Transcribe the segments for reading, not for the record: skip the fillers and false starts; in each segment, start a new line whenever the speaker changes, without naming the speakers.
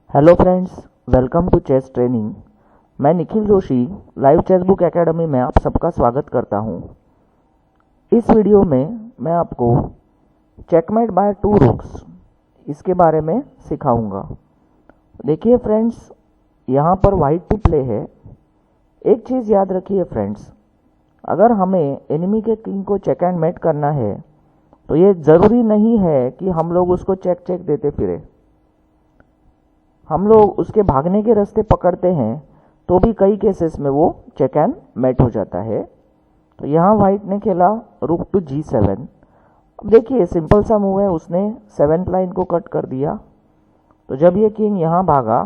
Hello friends, welcome to chess training. मैं Nikhil Joshi live chess book academy में आप सबका स्वागत करता हूं। इस वीडियो में मैं आपको चेकमेट बाय टू रुक्स इसके बारे में सिखाऊंगा। देखिए फ्रेंड्स, यहां पर वाइट टू प्ले है। एक चीज़ याद रखिए फ्रेंड्स, अगर हमें एनिमी के किंग को चेक एंड मेट करना है तो ये ज़रूरी नहीं है कि हम लोग उसको चेक चेक देते फिरे। हम लोग उसके भागने के रास्ते पकड़ते हैं तो भी कई केसेस में वो चेक एंड मेट हो जाता है। तो यहाँ वाइट ने खेला रुक टू G7। अब देखिए सिंपल सा मूव है, उसने 7th लाइन को कट कर दिया। तो जब ये किंग यहाँ भागा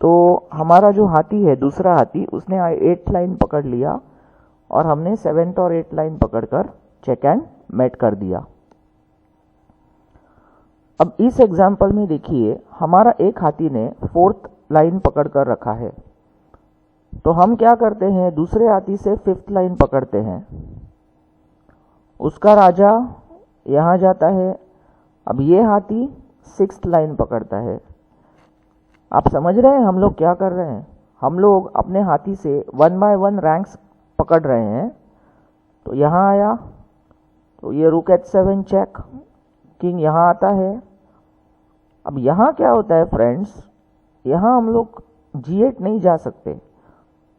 तो हमारा जो हाथी है, दूसरा हाथी, उसने 8th लाइन पकड़ लिया और हमने 7th और 8th लाइन पकड़कर चेक एंड मेट कर दिया। अब इस एग्जाम्पल में देखिए, हमारा एक हाथी ने 4th लाइन पकड़ कर रखा है। तो हम क्या करते हैं, दूसरे हाथी से 5th लाइन पकड़ते हैं। उसका राजा यहाँ जाता है। अब ये हाथी 6th लाइन पकड़ता है। आप समझ रहे हैं हम लोग क्या कर रहे हैं? हम लोग अपने हाथी से 1 बाय 1 रैंक्स पकड़ रहे हैं। तो यहाँ आया तो ये रुक H7 चेक, किंग यहाँ आता है। अब यहाँ क्या होता है फ्रेंड्स, यहाँ हम लोग G8 नहीं जा सकते।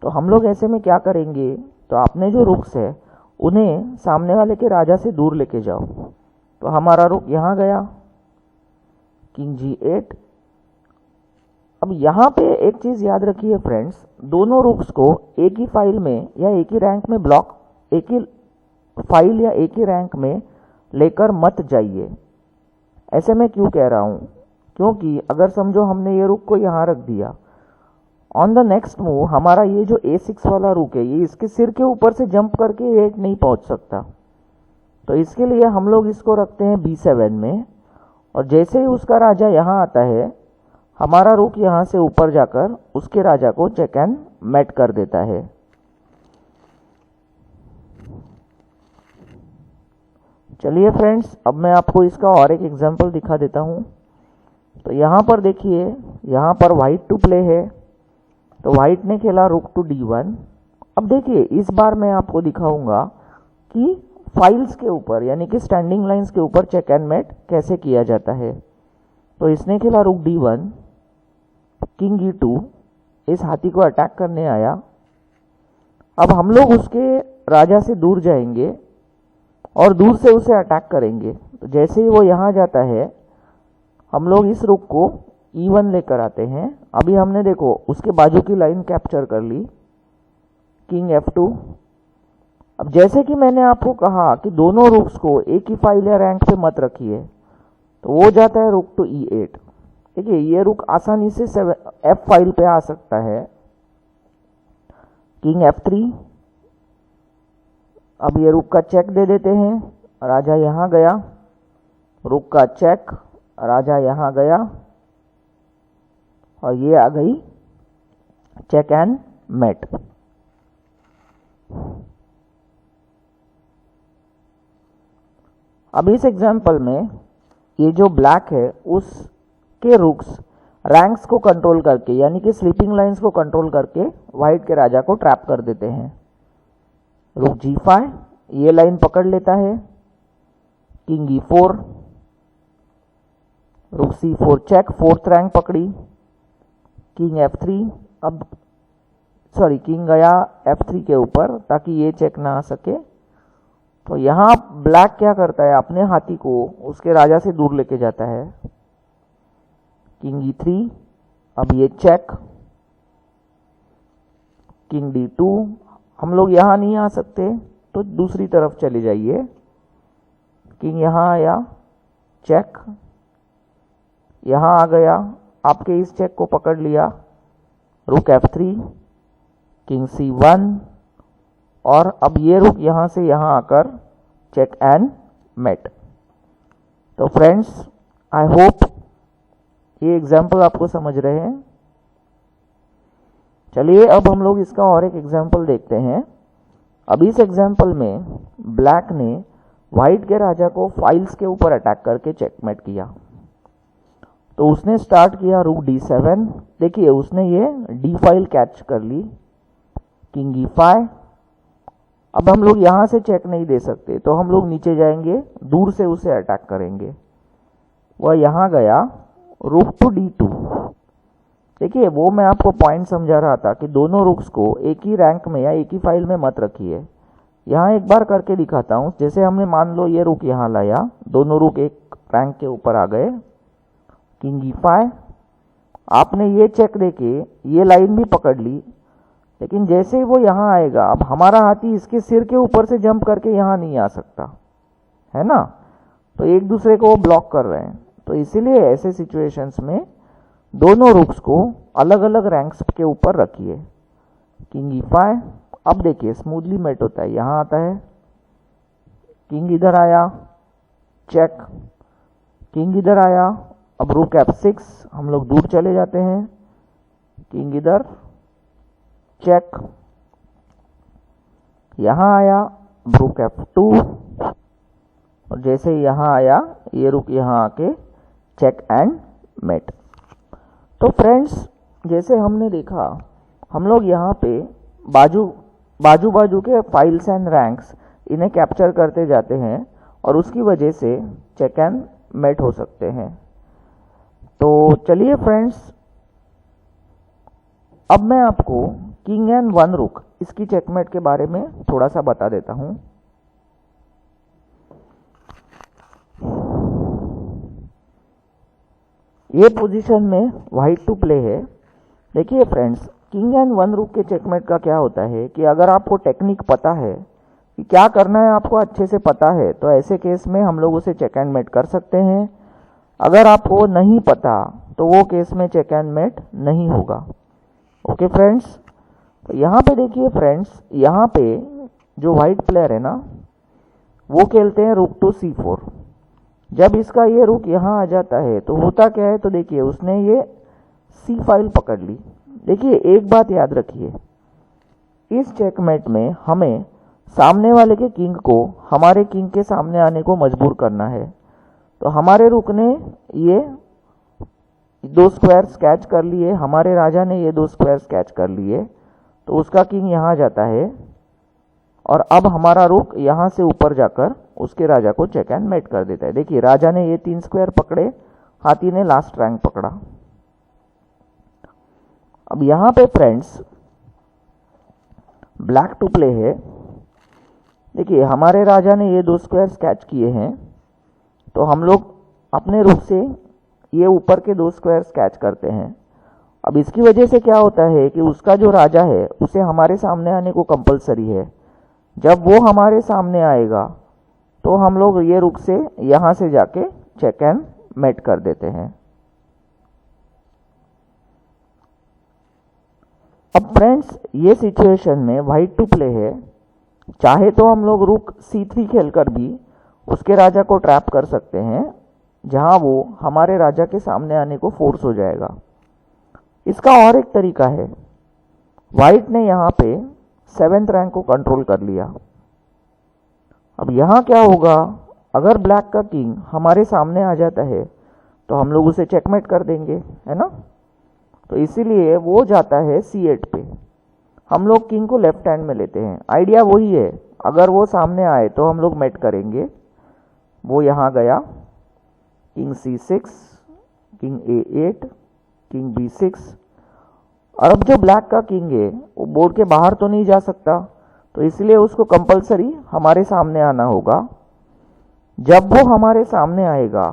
तो हम लोग ऐसे में क्या करेंगे, तो आपने जो रुक्स है उन्हें सामने वाले के राजा से दूर लेके जाओ। तो हमारा रुक यहाँ गया, किंग G8। अब यहाँ पे एक चीज़ याद रखिए फ्रेंड्स, दोनों रुक्स को एक ही फाइल में या एक ही रैंक में ब्लॉक, एक ही फाइल या एक ही रैंक में लेकर मत जाइए। ऐसे मैं क्यों कह रहा हूँ, क्योंकि अगर समझो हमने ये रुक को यहाँ रख दिया, ऑन द नेक्स्ट मूव हमारा ये जो A6 वाला रुक है, ये इसके सिर के ऊपर से जंप करके A8 नहीं पहुँच सकता। तो इसके लिए हम लोग इसको रखते हैं B7 में, और जैसे ही उसका राजा यहाँ आता है, हमारा रुक यहाँ से ऊपर जाकर उसके राजा को चेक एंड मेट कर देता है। चलिए फ्रेंड्स, अब मैं आपको इसका और एक एग्जांपल दिखा देता हूँ। तो यहाँ पर देखिए, यहाँ पर वाइट टू प्ले है। तो वाइट ने खेला रुक टू D1। अब देखिए इस बार मैं आपको दिखाऊंगा कि फाइल्स के ऊपर यानी कि स्टैंडिंग लाइंस के ऊपर चेक एंड मेट कैसे किया जाता है। तो इसने खेला रुक D1, किंग E2, इस हाथी को अटैक करने आया। अब हम लोग उसके राजा से दूर जाएंगे और दूर से उसे अटैक करेंगे। तो जैसे ही वो यहाँ जाता है, हम लोग इस रुक को E1 लेकर आते हैं। अभी हमने देखो उसके बाजू की लाइन कैप्चर कर ली, किंग F2। अब जैसे कि मैंने आपको कहा कि दोनों रुक्स को एक ही फाइल या रैंक पे मत रखिए, तो वो जाता है रुक टू E8। देखिए ये रुक आसानी से F फाइल पे आ सकता है, किंग F3। अब ये रुक का चेक दे देते हैं, राजा यहाँ गया, रुक का चेक, राजा यहाँ गया, और ये आ गई चेक एंड मेट। अब इस एग्जांपल में ये जो ब्लैक है उसके रुक्स रैंक्स को कंट्रोल करके यानी कि स्लीपिंग लाइंस को कंट्रोल करके वाइट के राजा को ट्रैप कर देते हैं। रुक G5, ये लाइन पकड़ लेता है, किंग E4, रुक C4 चेक, 4th रैंक पकड़ी, किंग F3। अब सॉरी, किंग गया F3 के ऊपर ताकि ये चेक ना आ सके। तो यहाँ ब्लैक क्या करता है, अपने हाथी को उसके राजा से दूर लेके जाता है, किंग E3। अब ये चेक, किंग D2। हम लोग यहाँ नहीं आ सकते तो दूसरी तरफ चले जाइए, किंग यहाँ आया, चेक, यहाँ आ गया, आपके इस चेक को पकड़ लिया, रुक F3, किंग C1, और अब ये रुक यहाँ से यहाँ आकर चेक एंड मेट। तो फ्रेंड्स, आई होप ये एग्जाम्पल आपको समझ रहे हैं। चलिए अब हम लोग इसका और एक एग्जाम्पल देखते हैं। अब इस एग्जाम्पल में ब्लैक ने वाइट के राजा को फाइल्स के ऊपर अटैक करके चेकमेट किया। तो उसने स्टार्ट किया रूक D7। देखिए उसने ये D फाइल कैच कर ली, किंग E5। अब हम लोग यहाँ से चेक नहीं दे सकते, तो हम लोग नीचे जाएंगे, दूर से उसे अटैक करेंगे। वह यहाँ गया रूक टू D2। देखिए वो मैं आपको पॉइंट समझा रहा था कि दोनों रुक्स को एक ही रैंक में या एक ही फाइल में मत रखिए। यहाँ एक बार करके दिखाता हूँ। जैसे हमने मान लो ये रुक यहाँ लाया, दोनों रुक एक रैंक के ऊपर आ गए, किंग E5। आपने ये चेक देके ये लाइन भी पकड़ ली, लेकिन जैसे ही वो यहाँ आएगा, अब हमारा हाथी इसके सिर के ऊपर से जंप करके यहाँ नहीं आ सकता है ना, तो एक दूसरे को ब्लॉक कर रहे हैं। तो इसीलिए ऐसे सिचुएशंस में दोनों रुक्स को अलग अलग रैंक्स के ऊपर रखिए। King E5। अब देखिए स्मूथली मेट होता है, यहाँ आता है, किंग इधर आया, चेक, किंग इधर आया, अब रूक F6, हम लोग दूर चले जाते हैं, किंग इधर, चेक, यहाँ आया रूक F2, और जैसे ही यहाँ आया ये रुक यहाँ आके चेक एंड मेट। तो फ्रेंड्स जैसे हमने देखा, हम लोग यहाँ पे बाजू के फाइल्स एंड रैंक्स इन्हें कैप्चर करते जाते हैं और उसकी वजह से चेक एंड मेट हो सकते हैं। तो चलिए फ्रेंड्स, अब मैं आपको किंग एंड 1 रुक इसकी चेकमेट के बारे में थोड़ा सा बता देता हूं। ये पोजीशन में व्हाइट टू प्ले है। देखिए फ्रेंड्स, किंग एंड 1 रुक के चेकमेट का क्या होता है कि अगर आपको टेक्निक पता है कि क्या करना है, आपको अच्छे से पता है, तो ऐसे केस में हम लोग उसे चेक एंड मेट कर सकते हैं। अगर आपको नहीं पता तो वो केस में चेक एंड मेट नहीं होगा। ओके फ्रेंड्स, तो यहाँ पे देखिए फ्रेंड्स, यहाँ पे जो व्हाइट प्लेयर है ना, वो खेलते हैं रूक टू C4। जब इसका ये रुक यहाँ आ जाता है तो होता क्या है, तो देखिए उसने ये C फाइल पकड़ ली। देखिए एक बात याद रखिए, इस चेकमेट में हमें सामने वाले के किंग को हमारे किंग के सामने आने को मजबूर करना है। तो हमारे रुक ने ये 2 स्क्वायर्स कैच कर लिए, हमारे राजा ने ये 2 स्क्वायर्स कैच कर लिए, तो उसका किंग यहाँ जाता है और अब हमारा रुक यहाँ से ऊपर जाकर उसके राजा को चेक एंड मेट कर देता है। देखिए राजा ने ये 3 स्क्वायर पकड़े, हाथी ने लास्ट रैंक पकड़ा। अब यहाँ पे फ्रेंड्स ब्लैक टू प्ले है। देखिए हमारे राजा ने ये 2 स्क्वायर्स कैच किए हैं, तो हम लोग अपने रुक से ये ऊपर के 2 स्क्वायर्स कैच करते हैं। अब इसकी वजह से क्या होता है कि उसका जो राजा है उसे हमारे सामने आने को कंपलसरी है। जब वो हमारे सामने आएगा तो हम लोग ये रुक से यहाँ से जाके चेक एंड मेट कर देते हैं। अब फ्रेंड्स ये सिचुएशन में व्हाइट टू प्ले है। चाहे तो हम लोग रुक C3 खेलकर भी उसके राजा को ट्रैप कर सकते हैं, जहां वो हमारे राजा के सामने आने को फोर्स हो जाएगा। इसका और एक तरीका है, व्हाइट ने यहाँ पे 7th रैंक को कंट्रोल कर लिया। अब यहाँ क्या होगा, अगर ब्लैक का किंग हमारे सामने आ जाता है तो हम लोग उसे चेकमेट कर देंगे, है ना। तो इसीलिए वो जाता है C8 पे, हम लोग किंग को लेफ्ट हैंड में लेते हैं। आइडिया वही है, अगर वो सामने आए तो हम लोग मेट करेंगे। वो यहाँ गया, king C6, king A8, king B6, और अब जो ब्लैक का किंग है वो बोर्ड के बाहर तो नहीं जा सकता, तो इसलिए उसको कंपलसरी हमारे सामने आना होगा। जब वो हमारे सामने आएगा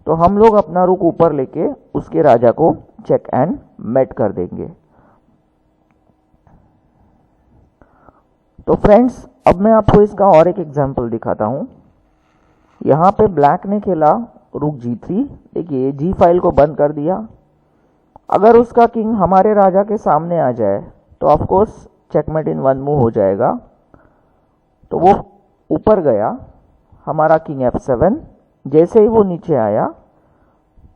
तो हम लोग अपना रुक ऊपर लेके उसके राजा को चेक एंड मेट कर देंगे। तो फ्रेंड्स अब मैं आपको इसका और एक एग्जांपल दिखाता हूं। यहाँ पे ब्लैक ने खेला रुक G3। देखिए G फाइल को बंद कर दिया। अगर उसका किंग हमारे राजा के सामने आ जाए तो of course checkmate in 1 move हो जाएगा। तो वो ऊपर गया, हमारा किंग F7, जैसे ही वो नीचे आया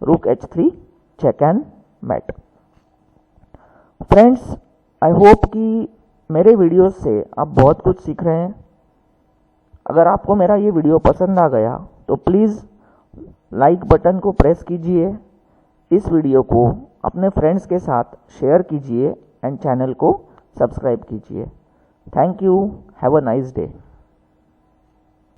रुक H3, check and mate. Friends I hope कि मेरे वीडियो से आप बहुत कुछ सीख रहे हैं। अगर आपको मेरा ये वीडियो पसंद आ गया तो प्लीज़ लाइक बटन को प्रेस कीजिए, इस वीडियो को अपने फ्रेंड्स के साथ शेयर कीजिए एंड चैनल को सब्सक्राइब कीजिए। Thank you. Have a nice day.